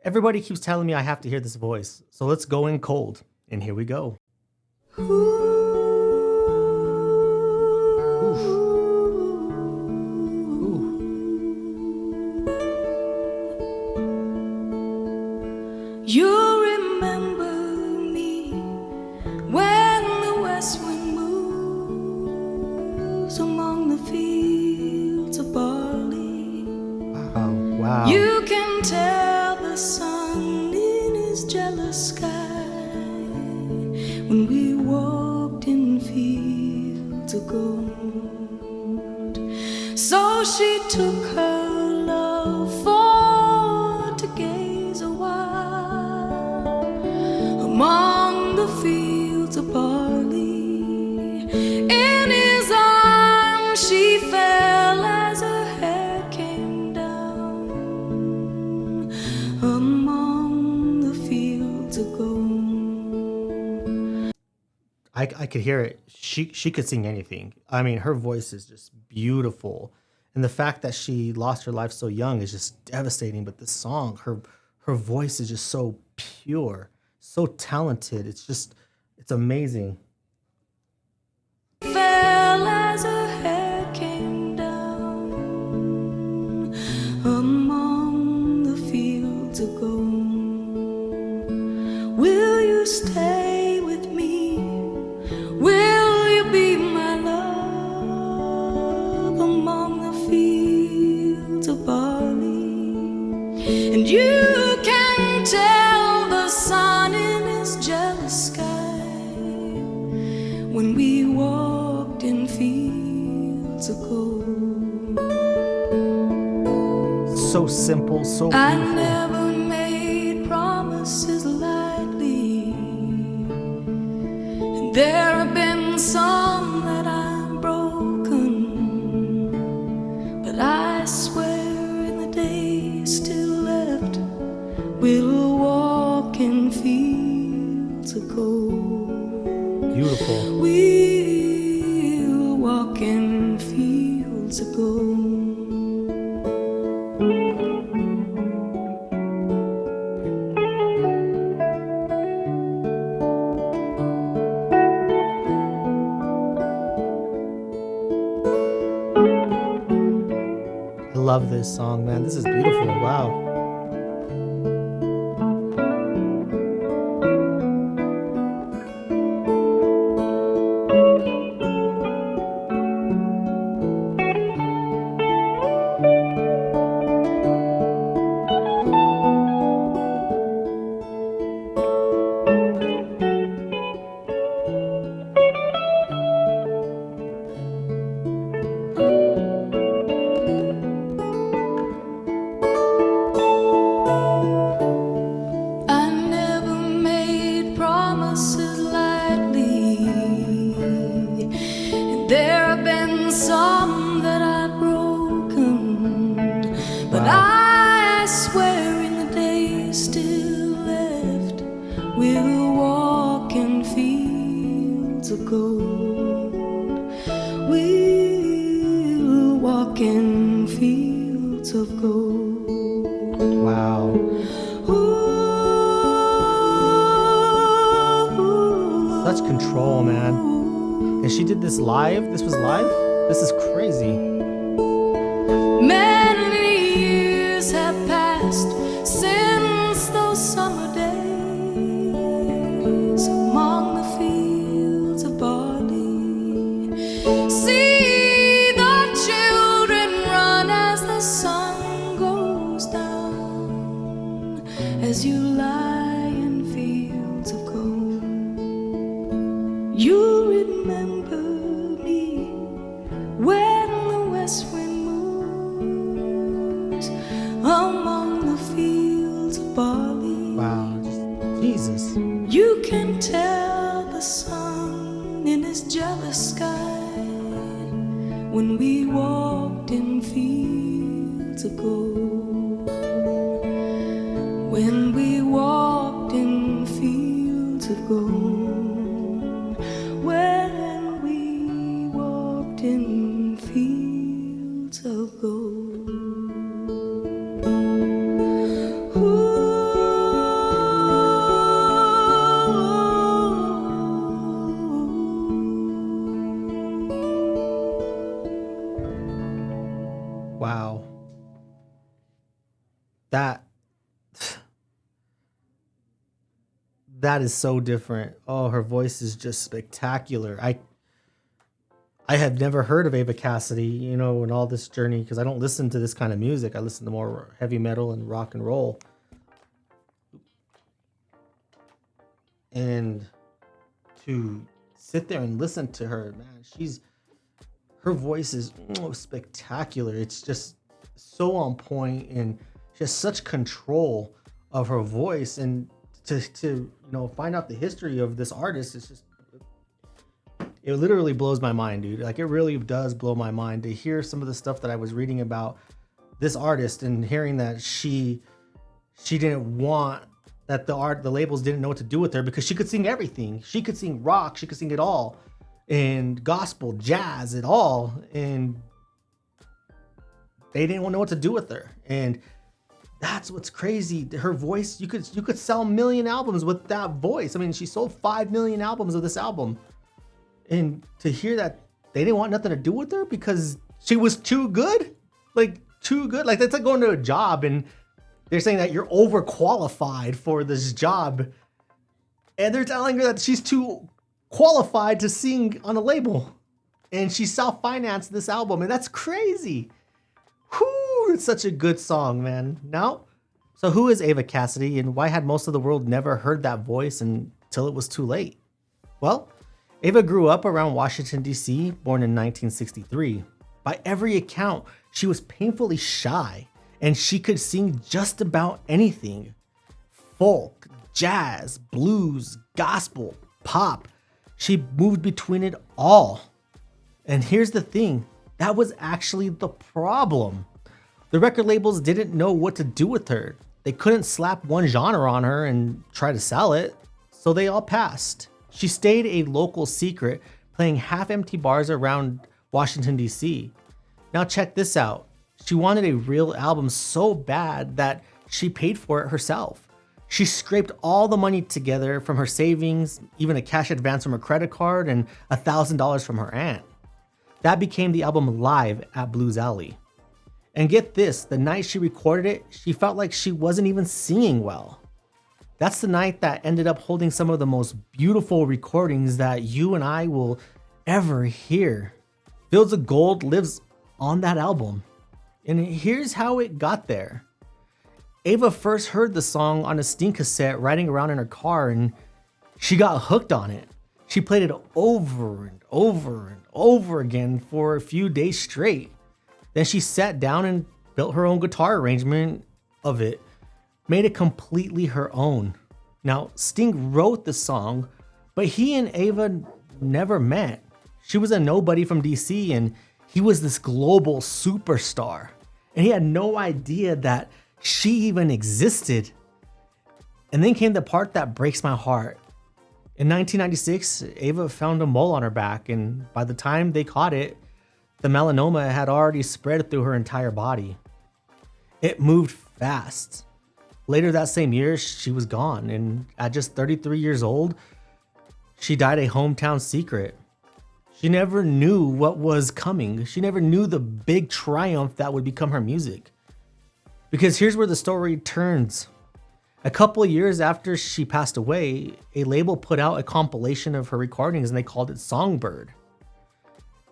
Everybody keeps telling me I have to hear this voice. So let's go in cold. And here we go. You remember me when the west wind moves among the fields of barley. Wow. You can tell the sun in his jealous sky when we walked in fields of gold. So she took her love for to gaze a while among the fields of barley. In his arms she fell as her hair came down among the fields of gold. I could hear it. She could sing anything. I mean, her voice is just beautiful. And the fact that she lost her life so young is just devastating. But this song, her voice is just so pure, so talented. It's amazing. Fell as her hair came down among the fields of gold. Will you stay with me? Will you be my love among the fields of barley? And you can tell the sun in his jealous sky when we walked in fields of gold. So simple, so I beautiful. never made promises lightly, and there have been some that I've broken, but I swear in the days still left, we'll walk in fields of gold. Beautiful. We'll walk in fields of gold. I love this song, man. This is beautiful. Wow. I never made promises lightly, and there have been some that I've broken, but I swear in the days still left, we'll walk in fields of gold. We'll walk in fields of gold. Wow. Such control, man. And she did this live? This was live? This is crazy. Many years have passed since those summer days among the fields of barley. See the children run as the sun goes down, as you lie in fields of gold. You remember me when the west wind moves among the fields of barley. Wow. Jesus. You can tell the sun in his jealous sky when we walked in fields of gold. When we walked in fields of gold. When we walked in fields of gold. Ooh. That is so different. Oh, her voice is just spectacular. I have never heard of Eva Cassidy, you know, in all this journey because I don't listen to this kind of music. I listen to more heavy metal and rock and roll. And to sit there and listen to her, man, her voice is spectacular. It's just so on point, and she has such control of her voice. And to find out the history of this artist, it literally blows my mind, dude. Like, it really does blow my mind to hear some of the stuff that I was reading about this artist and hearing that she didn't want that the labels didn't know what to do with her because she could sing everything. She could sing rock, she could sing it all, and gospel, jazz, it all, and they didn't know what to do with her. And that's what's crazy. Her voice, you could sell 1 million albums with that voice. I mean, she sold 5 million albums of this album. And to hear that they didn't want nothing to do with her because she was too good, like too good. Like, that's like going to a job and they're saying that you're overqualified for this job. And they're telling her that she's too qualified to sing on a label. And she self-financed this album. And that's crazy. Whew, it's such a good song, man. Now, so who is Eva Cassidy and why had most of the world never heard that voice until it was too late? Well, Eva grew up around Washington, D.C., born in 1963. By every account, she was painfully shy, and she could sing just about anything. Folk, jazz, blues, gospel, pop. She moved between it all. And here's the thing, that was actually the problem. The record labels didn't know what to do with her. They couldn't slap one genre on her and try to sell it, so they all passed. She stayed a local secret, playing half-empty bars around Washington, D.C. Now check this out. She wanted a real album so bad that she paid for it herself. She scraped all the money together from her savings, even a cash advance from her credit card, and $1,000 from her aunt. That became the album Live at Blues Alley. And get this, the night she recorded it, she felt like she wasn't even singing well. That's the night that ended up holding some of the most beautiful recordings that you and I will ever hear. Fields of Gold lives on that album. And here's how it got there. Eva first heard the song on a Sting cassette riding around in her car, and she got hooked on it. She played it over and over and over again for a few days straight. Then she sat down and built her own guitar arrangement of it, made it completely her own. Now, Sting wrote the song, but he and Eva never met. She was a nobody from DC and he was this global superstar. And he had no idea that she even existed. And then came the part that breaks my heart. In 1996, Eva found a mole on her back, and by the time they caught it, the melanoma had already spread through her entire body. It moved fast. Later that same year, she was gone, and at just 33 years old, she died a hometown secret. She never knew what was coming. She never knew the big triumph that would become her music. Because here's where the story turns. A couple of years after she passed away, a label put out a compilation of her recordings and they called it Songbird.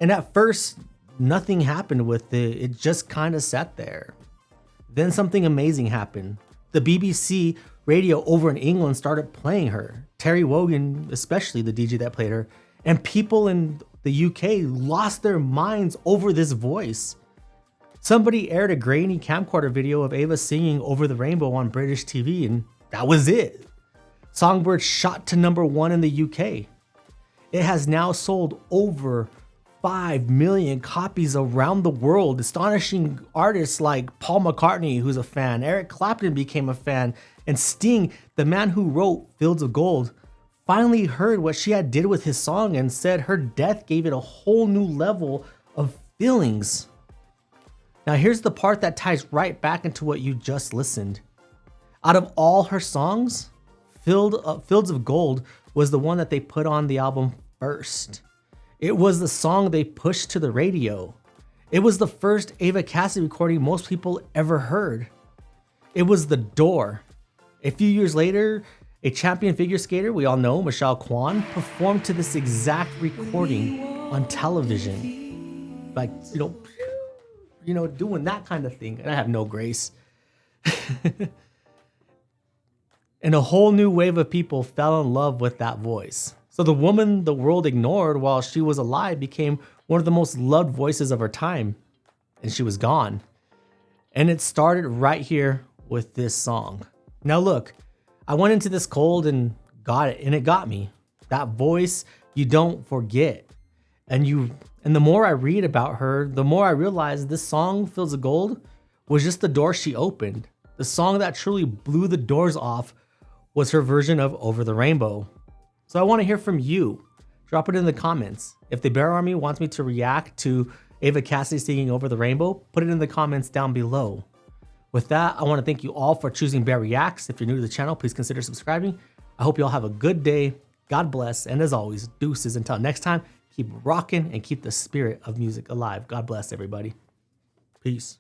And at first, nothing happened with it. It just kind of sat there. Then something amazing happened. The BBC radio over in England started playing her. Terry Wogan, especially the DJ that played her. And people in the UK lost their minds over this voice. Somebody aired a grainy camcorder video of Eva singing Over the Rainbow on British TV, and that was it. Songbird shot to #1 in the UK. It has now sold over 5 million copies around the world, astonishing artists like Paul McCartney, who's a fan, Eric Clapton became a fan, and Sting, the man who wrote Fields of Gold, finally heard what she had did with his song and said her death gave it a whole new level of feelings. Now here's the part that ties right back into what you just listened. Out of all her songs, Fields of Gold was the one that they put on the album first. It was the song they pushed to the radio. It was the first Eva Cassidy recording most people ever heard. It was the door. A few years later, A champion figure skater we all know, Michelle Kwan, performed to this exact recording on television. Like, doing that kind of thing. And I have no grace. And a whole new wave of people fell in love with that voice. So the woman the world ignored while she was alive became one of the most loved voices of her time. And she was gone. And it started right here with this song. Now look, I went into this cold and got it, and it got me. That voice you don't forget. And the more I read about her, the more I realize this song, Fields of Gold, was just the door she opened. The song that truly blew the doors off was her version of Over the Rainbow. So I want to hear from you. Drop it in the comments. If the Bear Army wants me to react to Eva Cassidy singing Over the Rainbow, put it in the comments down below. With that, I want to thank you all for choosing Bear Reacts. If you're new to the channel, please consider subscribing. I hope you all have a good day. God bless. And as always, deuces until next time. Keep rocking and keep the spirit of music alive. God bless everybody. Peace.